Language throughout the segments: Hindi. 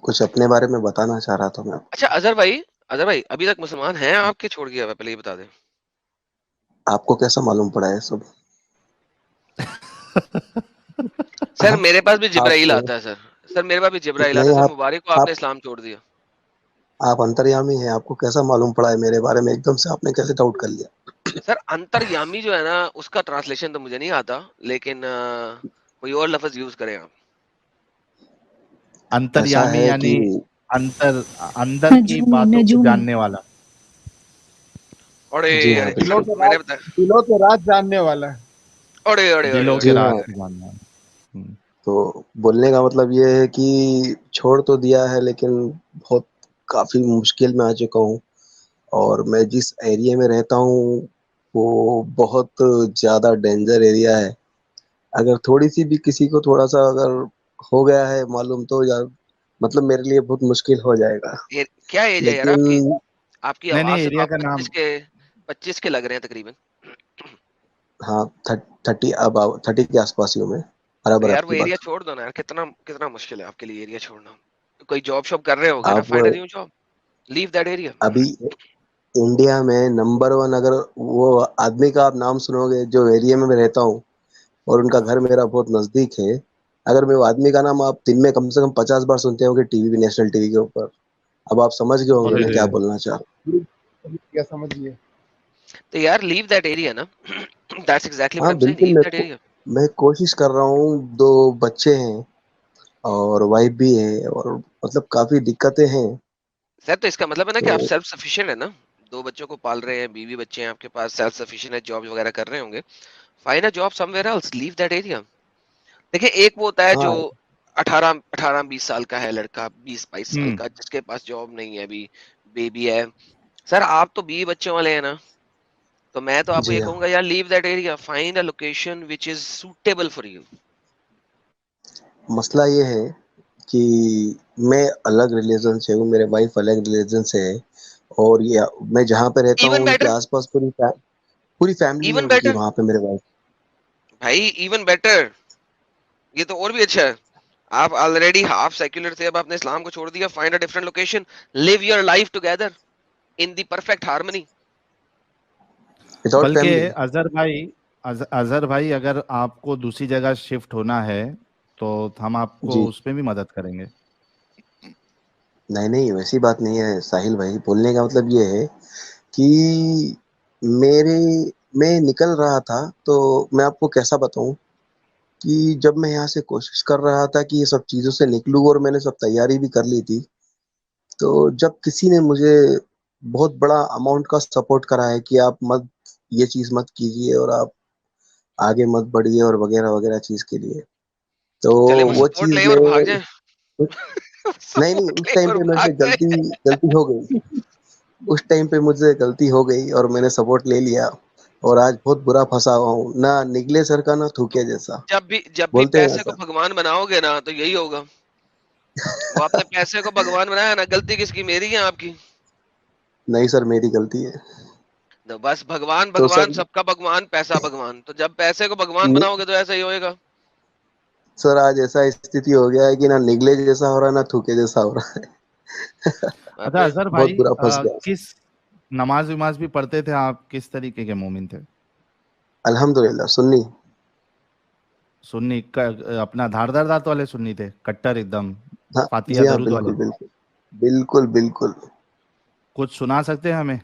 कुछ अपने बारे में बताना चाह रहा था मैं। अच्छा अजहर भाई अभी तक मुसलमान हैं आपके छोड़ गया हुआ पहले ये बता दें। आपको कैसा मालूम पड़ा है सब? सर आप मेरे पास भी आप जिब्राइल आता है सर। सर मेरे पास भी जिब्राइल आता नहीं, है सर, आप मुबारक को आपने आप इस्लाम छोड़ दिया। आप अंतर्यामी हैं, आपको कैसा मालूम पड़ा है मेरे बारे में? एकदम से आपने कैसे डाउट कर लिया? सर अंतर्यामी जो है ना उसका ट्रांसलेशन तो मुझे नहीं आता, लेकिन कोई और लफ्ज यूज करें आप। ऐसा अंतर्यामी है कि यानी अंतर, अंदर की नजूमी बातों को नजूमी। जानने वाला। अरे जी हाँ, अरे दिलों चलो बिल्कुल। के राज, मैंने बताया। दिलों के राज जानने वाला है। अरे अरे अरे दिलों अरे के जी अरे राज हाँ, अरे। को जानने वाला। तो बोलने का मतलब ये है कि छोड़ तो दिया है, लेकिन बहुत काफ़ी मुश्किल में आ चुका हूँ। और मैं जिस एरिया में रहता हूँ, वो बहुत ज़्यादा डेंजर एरिया है। अगर थोड़ी-सी भी किसी को थोड़ा-सा अगर हो गया है मालूम, तो यार मतलब मेरे लिए बहुत मुश्किल हो जाएगा। क्या एज है यार आपकी? लेकिन आपकी नहीं आवाज नहीं, से तो एरिया आप का नाम। 25 के लग रहे हैं तकरीबन। हाँ, 30, अब 30 के आसपास ही हूँ मैं। तो बराबर यार वो आपकी एरिया बात। छोड़ दो ना यार, कितना कितना मुश्किल है आपके लिए एरिया छोड़ना। कोई जॉब शॉब कर रहे होगे ना, आप find a new job, leave that area. अभी इंडिया में नंबर 1, अगर वो आदमी का आप नाम सुनोगे जो एरिया में मैं रहता हूँ, और उनका घर मेरा बहुत नज़दीक है। अगर मैं वो आदमी का नाम आप दिन में कम से कम 50 बार सुनते होंगे टीवी पे, नेशनल टीवी के ऊपर। अब आप समझ गए होंगे मैं अरे क्या बोलना चाह रहा क्या समझिए। तो यार लीव दैट एरिया ना। दैट्स एग्जैक्टली हूँ। व्हाट आई हाँ, एम सेइंग, बिल्कुल। Leave that area. मैं कोशिश कर रहा हूँ। 2 बच्चे हैं और वाइफ भी है, और मतलब काफ़ी दिक्कतें हैं। सर तो इसका मतलब है ना कि आप तो सेल्फ सफिशिएंट है ना। 2 बच्चों को पाल रहे हैं, बीवी बच्चे हैं आपके पास, सेल्फ सफिशिएंट है, जॉब वगैरह कर रहे होंगे। Find a job somewhere else, leave that area. देखिए एक वो होता है जो हाँ, 18-20 साल का है लड़का, 20-22 साल हम्म। का, जिसके पास जॉब नहीं है अभी, बेबी है। सर आप तो 20 बच्चे वाले हैं ना, तो मैं तो आपको जी ये हाँ। कहूंगा यार leave that area, find a location which is suitable for you. मसला ये है कि मैं अलग रिलीजन से हूँ, मेरे वाइफ अलग रिलीजन से है। और ये मैं जहाँ पे रहता इवन हूँ, उनके बेटर, आसपास पूरी फैमिली है इवन उनकी बेटर वहाँ पे, मेरे वाइफ। भाई, इवन बेटर। ये तो और भी अच्छा है। आप ऑलरेडी हाफ सेक्युलर थे, अब आपने इस्लाम को छोड़ दिया, find a different location, live your life together in the perfect harmony. Without बल्कि फैमिली। अजहर भाई, अजहर भाई, अगर आपको दूसरी जगह शिफ्ट होना है तो हम आपको जी। उसमें भी मदद करेंगे। नहीं नहीं, वैसी बात नहीं है साहिल भाई। बोलने का मतलब ये है कि मेरे मैं निकल रहा था, तो मैं आपको कैसा बताऊं कि जब मैं यहाँ से कोशिश कर रहा था कि ये सब चीज़ों से निकलूं, और मैंने सब तैयारी भी कर ली थी, तो जब किसी ने मुझे बहुत बड़ा अमाउंट का सपोर्ट करा है कि आप मत, ये चीज़ मत कीजिए, और आप आगे मत बढ़िए, और वगैरह वगैरह चीज़ के लिए, तो चले वो वो सपोर्ट ले चीज़ और भाग में जाए। नहीं नहीं, सपोर्ट उस ले टाइम और पे मेरे भाग से जाए। गलती गलती हो गई। उस टाइम पे मुझसे गलती हो गई और मैंने सपोर्ट ले लिया, और आज बहुत बुरा फंसा हुआ हूँ, ना निगले सर का ना तो थूके जैसा। जब भी बोलते हैं ना पैसे को सर। भगवान बनाओगे ना तो यही होगा। वो आपने पैसे को भगवान बनाया ना, गलती किसकी, मेरी है आपकी? नहीं सर, मेरी गलती है। तो बस भगवान तो भगवान, सर, सबका भगवान, पैसा भगवान, तो जब पैसे को भगवान नि- बनाओगे तो ऐसा ही होएगा। सर आज ऐसा स्थिति हो गया है कि ना निगले जैसा हो रहा है, ना थूके जैसा हो रहा है। अच्छा अबे अजहर बहुत भाई, बुरा फंस गया सर। किस नमाज विमाज भी पढ़ते थे आप? किस तरीके के मोमिन थे? अल्हम्दुलिल्लाह सुन्नी। सुन्नी अपना धारदार दांत वाले सुन्नी थे, कट्टर एकदम, हाँ फातिया जी हाँ, दरूद वाले? बिल्कुल बिल्कुल। बिल्कुल बिल्कुल। कुछ सुना सकते हैं हमें?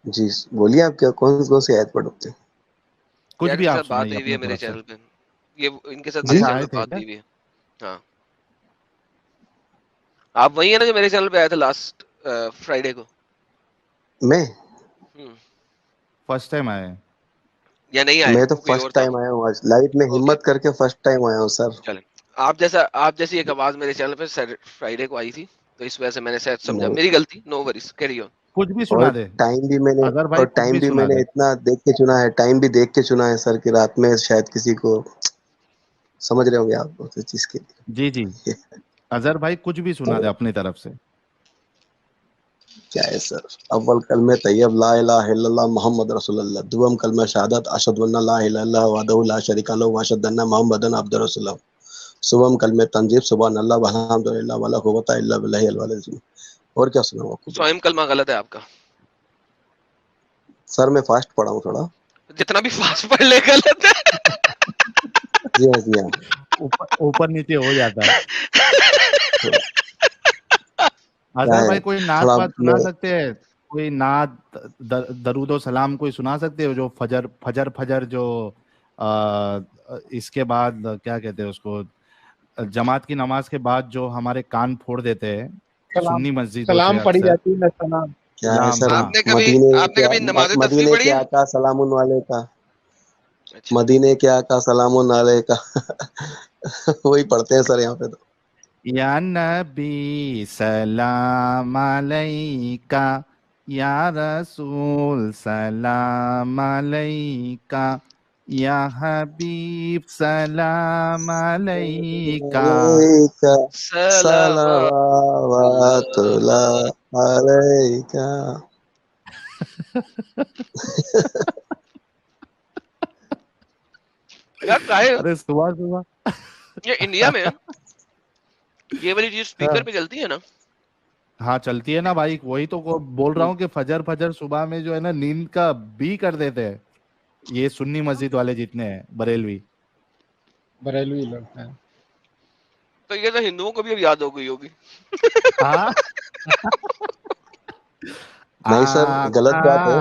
जी, बोलिए आप क्या, कौन कौन सी आयत पढ़ते हैं? कुछ यार भी इनके आप साथ बात सुनाइए हुई हुई है अपनी मेरे तरफ से। चैनल पे, ये इनके साथ मेरे जी। अच्छा, चैनल आए पे थे बात क्या? हुई हुई है। हाँ, आप वही है ना जो मेरे चैनल पे आए थे लास्ट फ्राइडे को? मैं हम्म, फर्स्ट टाइम आए हैं? या नहीं आए, मैं तो वो कोई फर्स्ट और था? टाइम आया हूँ, आज लाइफ में ओके, हिम्मत करके फर्स्ट टाइम आया हूँ सर। चलें। आप जैसी एक आवाज मेरे चैनल पे फ्राइडे को आई थी, तो इस वजह से मैंने शायद समझा, नहीं, मेरी गलती, नो वरीज, कैरी ऑन। कुछ भी और सुना दे। टाइम भी मैंने अजहर भाई और कुछ टाइम भी भी सुना मैंने दे। इतना देख के चुना है, टाइम भी देख के चुना है सर, कि रात में शायद किसी को, समझ रहे होंगे आप उस चीज के जी जी। लिए। अजहर भाई कुछ भी सुना दे अपनी तरफ से। क्या है सर? अव्वल कलमे तैयब ला इलाहा इल्लल्लाह मोहम्मद रसूलुल्लाह, दुआम कलमा शहादत अशहदु अन्ना ला इलाहा इल्लल्लाह वहदहु ला शरीका लहु व अशहदु अन्ना मुहम्मदन अब्दुहु रसूलुहु। शुभम कलमे तंजीब सुभान अल्लाह वल्हम्दुलिल्लाह वला कुव्वता इल्ला बिल्लाहि अल-अली अज़ीम। और क्या सुनाऊं आपको? स्वयं कलमा गलत है आपका। सर मैं फास्ट पढ़ा हूँ थोड़ा। जितना भी फास्ट पढ़ ले गलत है। जी हाँ, जी हाँ। ऊपर नीचे हो जाता है। थोड़ा क्या अजहर है, भाई कोई नात थोड़ा बात सुना मैं सकते हैं? कोई नात दरूदो सलाम कोई सुना सकते हो जो फजर फजर फजर जो इसके बाद क्या कहते हैं उसको, जमात की नमाज के बाद जो हमारे कान फोड़ देते हैं सलाम सुन्नी मस्जिदों से सलाम पढ़ी अक्सर। जाती है ना, सलाम। क्या है सलाम, सर, हाँ। आपने कभी नमाज़े तस्बीह मदीने पढ़ी के है? आका सलामुन अलैका, अच्छा। मदीने के आका सलामुन अलैका वही पढ़ते हैं सर यहाँ पे तो। या नबी सलाम अलैका, या रसूल सलाम अलैका, या हबीब सलाम अलैका। अलैका सलावत सलावतुल्लाह अलैका। यार काहे अरे सुबह सुबह। ये इंडिया में ये वाली चीज स्पीकर हाँ पे चलती है ना? हाँ, चलती है ना भाई, वही तो बोल रहा हूँ कि फजर फजर सुबह में जो है ना नींद का बी कर देते हैं ये सुन्नी मस्जिद वाले जितने हैं बरेलवी। बरेलवी लोग हैं। तो ये तो हिंदुओं को भी अब याद हो गई होगी। हाँ। नहीं सर, गलत बात है।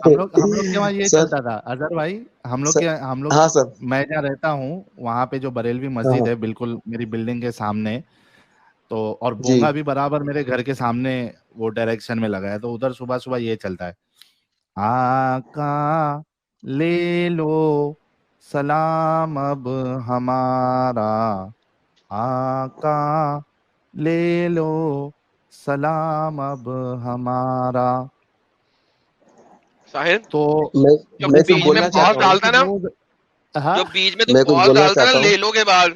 हम लोग के वहाँ ये सर चलता था अजहर भाई। सर हम लोग हाँ जो, सर, मैं जहाँ रहता हूँ वहाँ पे जो बरेलवी हाँ मस्जिद हाँ, है बिल्कुल मेरी बिल्डिंग के सामने, तो और जी बोंगा भी बराबर मेरे घर के सामने वो डायरेक्शन में लगा है, तो उधर सुबह सुबह ये चलता है, आका ले लो सलाम अब हमारा, आका ले लो सलाम अब हमारा। साहिल, तो मैं जो मैं जैसे कुछ बीच में बोलना बोलना पॉज चाहता चाहते हूँ, हैं डालता कि है ना, लोग, हाँ जो बीच में तू मैं कुछ पॉज बोलना डालता है चाहता ना, हूँ। ले लो के बाद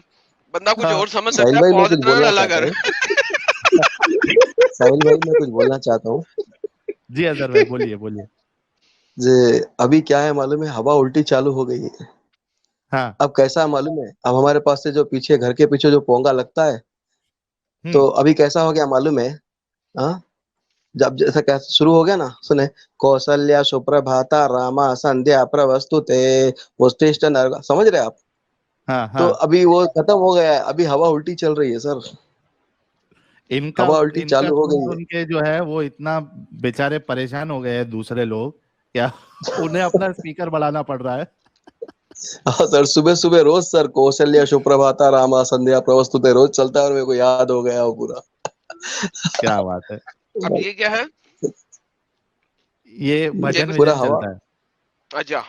बंदा कुछ हाँ और समझ सकता साहिल है, भाई मैं पॉज कुछ इतना ना बोलना डाला चाहता कर। हूँ। साहिल भाई मैं कुछ बोलना चाहता हूँ। जी अजहर भाई बोलिए बोलिए। जे अभी क्या है मालूम है, हवा उल्टी चालू हो गई है। हाँ। अब कैसा है मालूम है, अब हमारे पास से जो पीछे घर के पीछे जो पोंगा लगता है, तो हम्म। अभी कैसा हो गया मालूम है? हाँ, जब जैसा क्या शुरू हो गया ना, सुने, कौशल्या सुप्रभाता रामा संध्या प्रवस्तुते उत्तिष्ठ नरक, समझ रहे आप? हाँ तो हाँ। अभी वो खत्म हो गया है, अभी हवा उल्टी चल रही है सर। इनका हवा उल्टी इनका चालू हो सुन गई है। सुन के जो है वो इतना बेचारे परेशान हो गए हैं दूसरे लोग, क्या उन्हें अपना स्पीकर बढ़ाना पड़ रहा है। हाँ सर, सुबह सुबह रोज सर कौशल्या सुप्रभाता रामा संध्या प्रवस्तुते रोज चलता है और मेरे को याद हो गया वो पूरा। क्या बात है। अब ये क्या है? ये ये भजन कुछ पूरा विजन हवा, चलता है। अच्छा।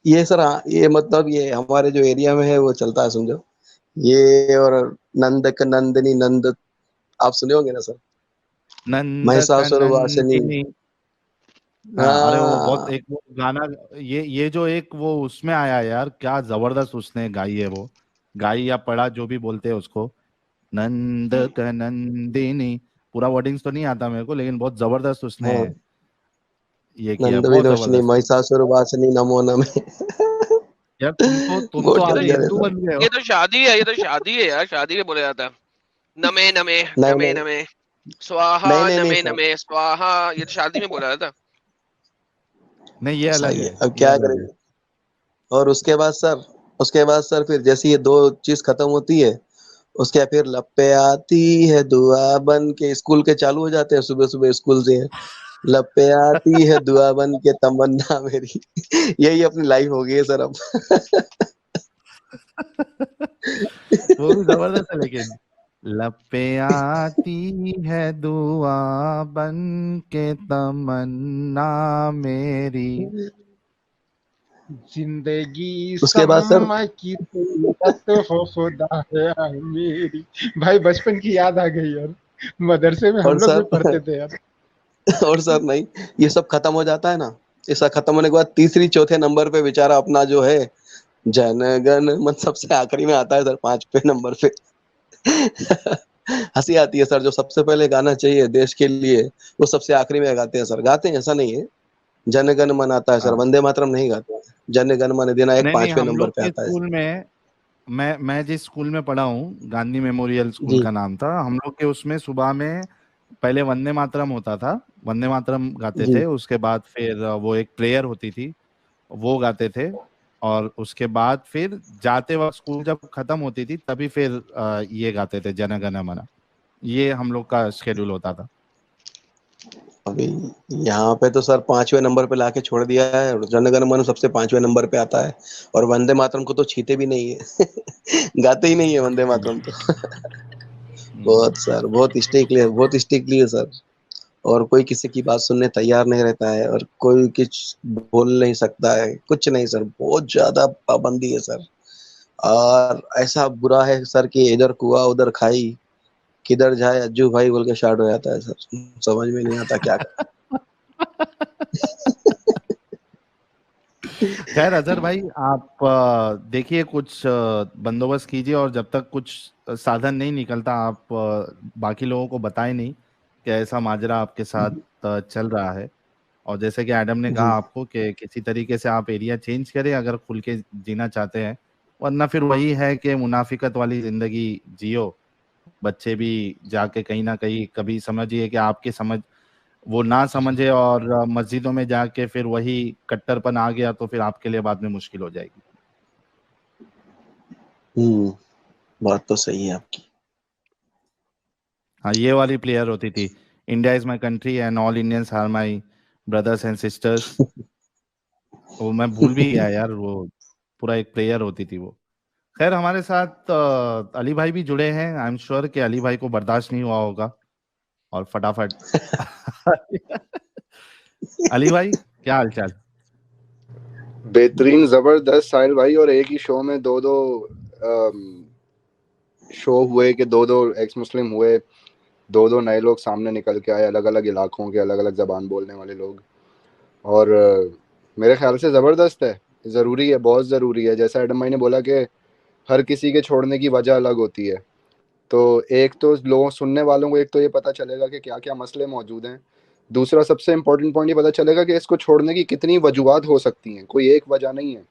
ये सर, हाँ, ये मतलब ये हमारे जो एरिया में है वो चलता है समझो। ये और नंदक नंदिनी नंद, आप सुने होंगे ना सर, नंदक महिषासुर वासिनी। नंदिनी। हाँ, अरे वो बहुत हाँ एक वो गाना, ये जो एक वो उसमें आया है यार, क्या जबरदस्त उसने गाई है वो, गाई या पढ़ा जो भी बोलते हैं उसको, नंदक नंदिनी। पूरा वर्डिंग्स तो नहीं आता मेरे को, लेकिन बहुत जबरदस्त उसने हाँ, ये किया, नंद बहुत विनोशनी जबरदस्त। महिषासुर वासिनी नमो नमे यार तुम तो बहुत ये तो आज डेंजर है हिंदू सर। बन गए हो। ये तो शादी है, ये तो शादी है यार, शादी में बोला जाता है नमे नमे नहीं नमे नहीं नमे स्वाहा, नहीं नहीं नहीं नमे सर, नमे स्वाहा, ये तो शादी में बोला जाता है। नहीं ये ऐसा अलग ही है, है, अब ये क्या अलग है। करेंगे। और उसके बाद सर फिर जैसे ये दो चीज खत्म होती है, उसके बाद फिर लपे आती है दुआ बन के, स्कूल के चालू हो जाते हैं सुबह सुबह स्कूल से। लपे आती है दुआ बन के तमन्ना मेरी यही अपनी लाइफ हो गई है सर अब वो भी जबरदस्त है लेकिन, लपे आती है दुआ बन के तमन्ना मेरी। जिंदगी उसके बाद सर, सम्मा की तुलत हो खुदा है मेरी। भाई बचपन की याद आ गई यार, मदरसे में हम और लोग भी सर पढ़ते थे यार। और सर नहीं, ये सब खत्म हो जाता है ना, ये सब खत्म होने के बाद तीसरी चौथे नंबर पे बेचारा अपना जो है जन गण मन सबसे आखिरी में आता है सर, 5वें नंबर पे हंसी आती है सर, जो सबसे पहले गाना चाहिए देश के लिए वो सबसे आखिरी में गाते हैं सर, गाते हैं ऐसा नहीं है। जन गण मन आता है सर, हाँ। वंदे मातरम नहीं गाते हैं, जन गण मन अधिनायक नहीं नहीं, 5वें नंबर पे आता है। मैं जिस स्कूल में पढ़ा हूँ, गांधी मेमोरियल स्कूल जी का नाम था, हम लोग के उसमें सुबह में पहले वंदे मातरम होता था, वंदे मातरम गाते जी। थे, उसके बाद फिर वो एक प्रेयर होती थी, वो गाते थे, और उसके बाद फिर जाते वक्त स्कूल जब खत्म होती थी तभी फिर ये गाते थे, जन गण मन। ये हम लोग का शेड्यूल होता था। अभी यहाँ पे तो सर 5वें नंबर पे लाके छोड़ दिया है, और जनगण मन सबसे 5वें नंबर पे आता है, और वंदे मातरम को तो छीते भी नहीं है गाते ही नहीं है वंदे मातरम तो बहुत सर, बहुत स्ट्रिक्टली है सर। और कोई किसी की बात सुनने तैयार नहीं रहता है, और कोई कुछ बोल नहीं सकता है, कुछ नहीं सर, बहुत ज्यादा पाबंदी है सर। और ऐसा बुरा है सर कि इधर कुआ उधर खाई, किधर जाए अज्जू भाई बोल के स्टार्ट हो जाता है सर, समझ में नहीं आता क्या करें। खैर अजहर भाई, आप देखिए कुछ बंदोबस्त कीजिए, और जब तक कुछ साधन नहीं निकलता, आप बाकी लोगों को बताएं नहीं कि ऐसा माजरा आपके साथ चल रहा है। और जैसे कि एडम ने कहा जी आपको कि किसी तरीके से आप एरिया चेंज करें अगर खुल के जीना चाहते हैं, वरना फिर वही है कि मुनाफिकत वाली जिंदगी जियो। बच्चे भी जाके कहीं ना कहीं कभी समझिए कि आपकी समझ वो ना समझे, और मस्जिदों में जाके फिर वही कट्टरपन आ गया, तो फिर आपके लिए बाद में मुश्किल हो जाएगी। बात तो सही है आपकी। हाँ, ये वाली प्लेयर होती थी, India is my country and all Indians are my brothers and sisters. वो मैं भूल भी गया यार, वो पूरा एक प्लेयर होती थी वो। खैर हमारे साथ अली भाई भी जुड़े हैं, आई एम श्योर कि अली भाई को बर्दाश्त नहीं हुआ होगा, और फटाफट अली भाई, क्या हाल चाल? बेहतरीन, जबरदस्त साहिल भाई। और एक ही शो में दो दो शो हुए कि दो दो एक्स मुस्लिम हुए, दो दो नए लोग सामने निकल के आए, अलग अलग इलाकों के, अलग अलग जबान बोलने वाले लोग। और मेरे ख्याल से ज़बरदस्त है, ज़रूरी है, बहुत ज़रूरी है। जैसा एडम भाई ने बोला कि हर किसी के छोड़ने की वजह अलग होती है, तो एक तो लोगों सुनने वालों को एक तो ये पता चलेगा कि क्या क्या मसले मौजूद हैं। दूसरा सबसे इम्पोर्टेंट पॉइंट ये पता चलेगा कि इसको छोड़ने की कितनी वजूहत हो सकती हैं, कोई एक वजह नहीं है।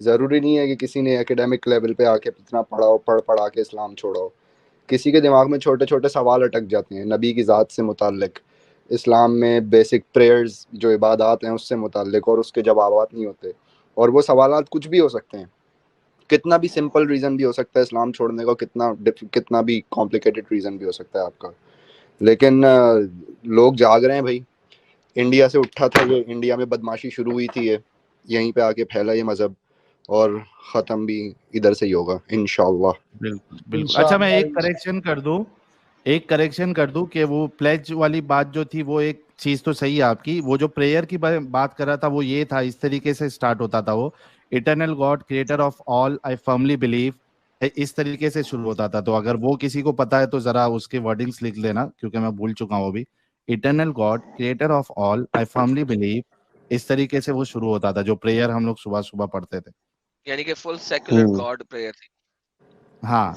ज़रूरी नहीं है कि किसी ने एकेडमिक लेवल पे आके इतना पढ़ पढ़ा के इस्लाम छोड़ा हो। किसी के दिमाग में छोटे छोटे सवाल अटक जाते हैं नबी की ज़ात से मुताल्लिक, इस्लाम में बेसिक प्रेयर्स जो इबादत हैं उससे मुताल्लिक, और उसके जवाबात नहीं होते। और वो सवालात कुछ भी हो सकते हैं, कितना भी सिंपल रीज़न भी हो सकता है इस्लाम छोड़ने का, कितना भी कॉम्प्लिकेटेड रीज़न भी हो सकता है आपका। लेकिन लोग जाग रहे हैं भाई। इंडिया से उठा था ये, इंडिया में बदमाशी शुरू हुई थी ये, यहीं पे आके फैला ये मज़हब, और ख़त्म भी इधर से ही होगा इंशाअल्लाह। बिल्कुल बिल्कुल। अच्छा, मैं इंशाअल्लाह एक करेक्शन कर दूं, कि वो प्लेज वाली बात जो थी, वो एक चीज तो सही है आपकी, वो जो प्रेयर की बात कर रहा था वो ये था, इस तरीके से स्टार्ट होता था वो, eternal God creator of all I firmly believe, इस तरीके से शुरू होता था। तो अगर वो किसी को पता है तो जरा उसके वर्डिंग्स लिख लेना, क्योंकि मैं भूल चुका हूँ वो भी। Eternal God creator of all I firmly believe, इस तरीके से वो शुरू होता था, जो प्रेयर हम लोग सुबह सुबह पढ़ते थे। यानी कि फुल सेक्युलर गॉड प्रेयर थी। हाँ,